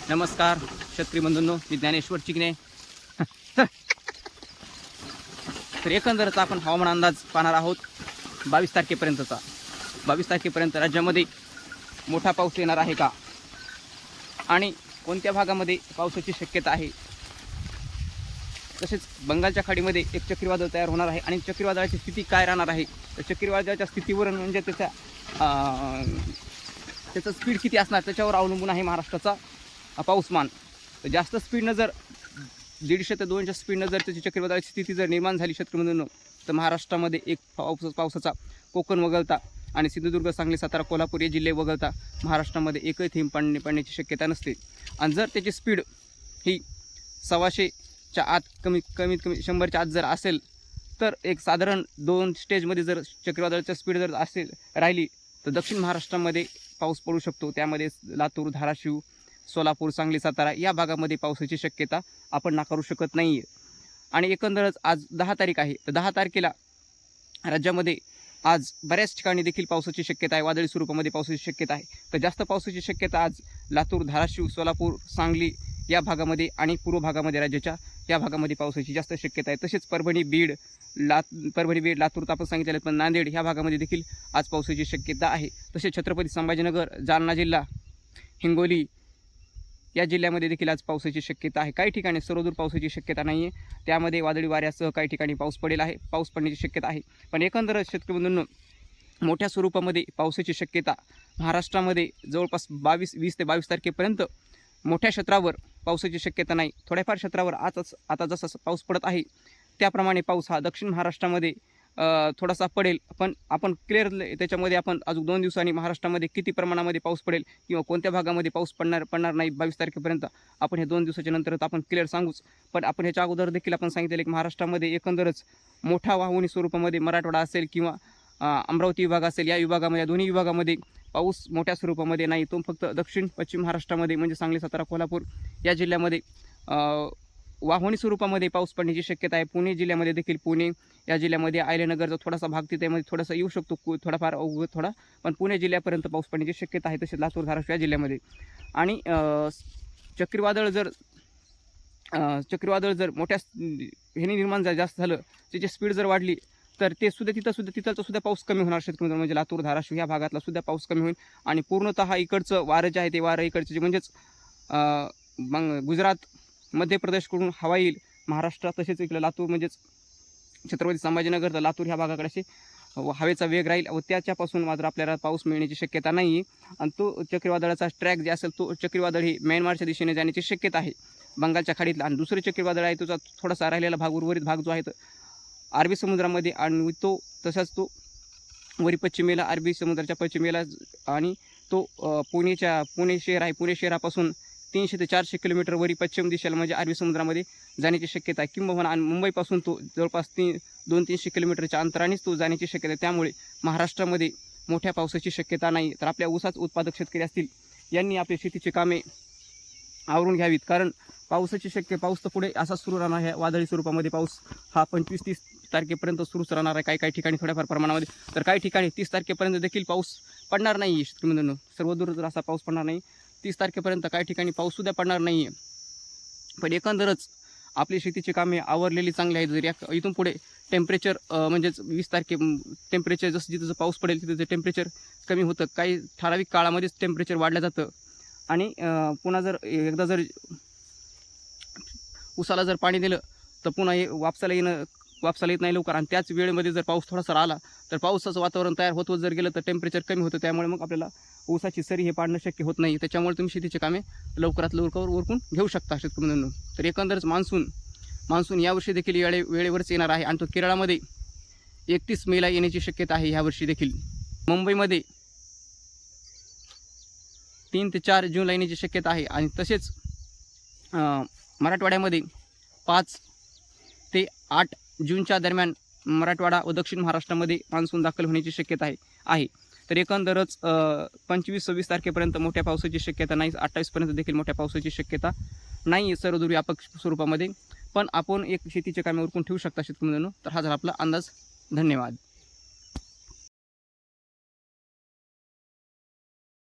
नमस्कार शेतकरी बंधूंनो, मी ज्ञानेश्वर चिकणे. तर एकंदरच आपण हवामान अंदाज पाहणार आहोत 22 तारखेपर्यंतचा. 22 तारखेपर्यंत राज्यामध्ये मोठा पाऊस येणार आहे का आणि कोणत्या भागामध्ये पावसाची शक्यता आहे. तसेच बंगालच्या खाडीमध्ये एक चक्रीवादळ तयार होणार आहे आणि चक्रीवादळाची स्थिती काय राहणार आहे. तर चक्रीवादळाच्या स्थितीवरून म्हणजे त्याचं स्पीड किती असणार त्याच्यावर अवलंबून आहे महाराष्ट्राचा पाऊसमान. तर जास्त स्पीडनं जर 150 ते 200 स्पीडनं जर त्याची चक्रीवादळाची स्थिती जर निर्माण झाली शेतकऱ्यांनो, तर महाराष्ट्रामध्ये एक पावसाचा कोकण वगळता आणि सिंधुदुर्ग, सांगली, सातारा, कोल्हापूर हे जिल्हे वगळता महाराष्ट्रामध्ये एकही थेंब पडण्याची शक्यता नसते. आणि जर त्याची स्पीड ही 125च्या आत कमीत कमी 100च्या आत जर असेल तर एक साधारण 2 स्टेजमध्ये जर चक्रीवादळाची स्पीड जर असेल राहिली तर दक्षिण महाराष्ट्रामध्ये पाऊस पडू शकतो. त्यामध्ये लातूर, धाराशिव, सोलापूर, सांगली, सातारा या भागामध्ये पावसाची शक्यता आपण नाकारू शकत नाही आहे. आणि एकंदरच आज 10 तारीख आहे. तर 10 तारखेला राज्यामध्ये आज बऱ्याच ठिकाणी देखील पावसाची शक्यता आहे. वादळी स्वरूपामध्ये पावसाची शक्यता आहे. तर जास्त पावसाची शक्यता आज लातूर, धाराशिव, सोलापूर, सांगली या भागामध्ये आणि पूर्व भागामध्ये राज्याच्या या भागामध्ये पावसाची जास्त शक्यता आहे. तसेच परभणी, बीड, लातूर तर आपण सांगितलेलं, पण नांदेड ह्या भागामध्ये देखील आज पावसाची शक्यता आहे. तसेच छत्रपती संभाजीनगर, जालना जिल्हा, हिंगोली या जिल्ह्यामध्ये देखील आज पावसाची शक्यता आहे. काही ठिकाणी सर्वदूर पावसाची शक्यता नाही आहे. त्यामध्ये वादळी वाऱ्यासह काही ठिकाणी पाऊस पडण्याची शक्यता आहे. पण एकंदरच शेतकरी बंधूंनो, मोठ्या स्वरूपामध्ये पावसाची शक्यता महाराष्ट्रामध्ये जवळपास 20 ते 22 तारखेपर्यंत मोठ्या क्षेत्रावर पावसाची शक्यता नाही. थोड्याफार क्षेत्रावर आता जसा पाऊस पडत आहे त्याप्रमाणे पाऊस हा दक्षिण महाराष्ट्रामध्ये थोडासा पडेल. पण आपण क्लिअर त्याच्यामध्ये आपण अजून 2 दिवसांनी महाराष्ट्रामध्ये किती प्रमाणामध्ये पाऊस पडेल किंवा कोणत्या भागामध्ये पाऊस पडणार नाही 22 तारखेपर्यंत आपण हे 2 दिवसाच्या नंतर आपण क्लिअर सांगूच. पण आपण ह्याच्या अगोदर देखील आपण सांगितलेलं की महाराष्ट्रामध्ये एकंदरच मोठ्या वाहूनी स्वरूपामध्ये मराठवाडा असेल किंवा अमरावती विभाग असेल, या विभागामध्ये, दोन्ही विभागामध्ये पाऊस मोठ्या स्वरूपामध्ये नाही. तो फक्त दक्षिण पश्चिम महाराष्ट्रामध्ये म्हणजे सांगली, सातारा, कोल्हापूर या जिल्ह्यामध्ये वाहणी स्वरूपामध्ये पाऊस पडण्याची शक्यता आहे. पुणे जिल्ह्यामध्ये देखील, पुणे या जिल्ह्यामध्ये आयलेनगरचा थोडासा भाग तिथे थोडासा येऊ शकतो, थोडाफार थोडा, पण पुणे जिल्ह्यापर्यंत पाऊस पडण्याची शक्यता आहे. तसेच लातूर, धाराशिव या जिल्ह्यामध्ये. आणि चक्रीवादळ जर मोठ्या ह्याने निर्माण जास्त झालं, त्याची स्पीड जर वाढली तर ते सुद्धा तिथलचा सुद्धा पाऊस कमी होणार शेतकरी, म्हणजे लातूर, धाराशिव ह्या भागातला सुद्धा पाऊस कमी होईल. आणि पूर्णतः इकडचं वारं जे आहे ते वारं इकडचे म्हणजेच गुजरात, मध्य प्रदेशकडून हवा येईल महाराष्ट्रात. तसेच इकडे लातूर म्हणजेच छत्रपती संभाजीनगर तर लातूर ह्या भागाकडे असे हवेचा वेग राहील व त्याच्यापासून मात्र आपल्याला पाऊस मिळण्याची शक्यता नाही आहे. आणि तो चक्रीवादळाचा ट्रॅक जे असेल तो चक्रीवादळ ही म्यानमारच्या दिशेने जाण्याची शक्यता आहे बंगालच्या खाडीतला. आणि दुसरे चक्रीवादळ आहे त्याचा थोडासा राहिलेला भाग, उर्वरित भाग जो आहे तो अरबी समुद्रामध्ये, आणि तो तसाच तो वरी पश्चिमेला, अरबी समुद्राच्या पश्चिमेला, आणि तो पुणे शहर आहे. पुणे शहरापासून 300 ते 400 किलोमीटर वरी पश्चिम दिशेला म्हणजे अरबी समुद्रामध्ये जाण्याची शक्यता आहे. किंबहुना आणि मुंबईपासून तो जवळपास 200-300 किलोमीटरच्या अंतरानेच तो जाण्याची शक्यता आहे. त्यामुळे महाराष्ट्रामध्ये मोठ्या पावसाची शक्यता नाही. तर आपल्या ऊसाच उत्पादक शेतकरी असतील यांनी आपली शेतीची कामे आवरून घ्यावीत. कारण पाऊस तर पुढे असा सुरू राहणार आहे. वादळी स्वरूपामध्ये पाऊस हा 25-30 तारखेपर्यंत सुरूच राहणार आहे. काही ठिकाणी थोड्याफार प्रमाणामध्ये, तर काही ठिकाणी 30 तारखेपर्यंत देखील पाऊस पडणार नाही आहे शेतकरी मित्रांनो. सर्वदूर जर असा पाऊस पडणार नाही. 30 तारखेपर्यंत काही ठिकाणी पाऊससुद्धा पडणार नाही आहे. पण एकंदरच आपली शेतीची कामे आवरलेली चांगली आहेत. जर इथून पुढे टेम्परेचर म्हणजेच 20 तारखे टेम्परेचर जसं जिथं पाऊस पडेल तिथं टेम्परेचर कमी होतं. काही ठराविक काळामध्येच टेम्परेचर वाढलं जातं. आणि पुन्हा जर एकदा जर उसाला जर पाणी दिलं तर पुन्हा हे वापसाला येत नाही लवकर. आणि त्याच वेळेमध्ये जर पाऊस थोडासा आला तर पावसाचं वातावरण तयार होत जर गेलं तर टेम्परेचर कमी होतं. त्यामुळे मग आपल्याला ऊसाची सरी हे पाडणं शक्य होत नाही. त्याच्यामुळे तुम्ही शेतीची कामे लवकरात लवकर उरकून घेऊ शकता शेतकरी मित्रांनो. तर एकंदरच मान्सून यावर्षी देखील वेळेवरच येणार आहे. आणि तो केरळामध्ये 31 मेला येण्याची शक्यता आहे ह्यावर्षी देखील. मुंबईमध्ये 3 ते 4 जूनला येण्याची शक्यता आहे. आणि तसेच मराठवाड्यामध्ये 5 ते 8 जूनच्या दरम्यान मराठवाडा व दक्षिण महाराष्ट्रामध्ये मान्सून दाखल होण्याची शक्यता आहे. तर एकंदरच 25-26 तारखेपर्यंत मोठ्या पावसाची शक्यता नाही. 28पर्यंत देखील मोठ्या पावसाची शक्यता नाही आहे सर्वदूर व्यापक स्वरूपामध्ये. पण आपण एक शेतीचे कामे उरकून ठेवू शकता शेतकरी मित्रांनो. तर हा झाला आपला अंदाज. धन्यवाद.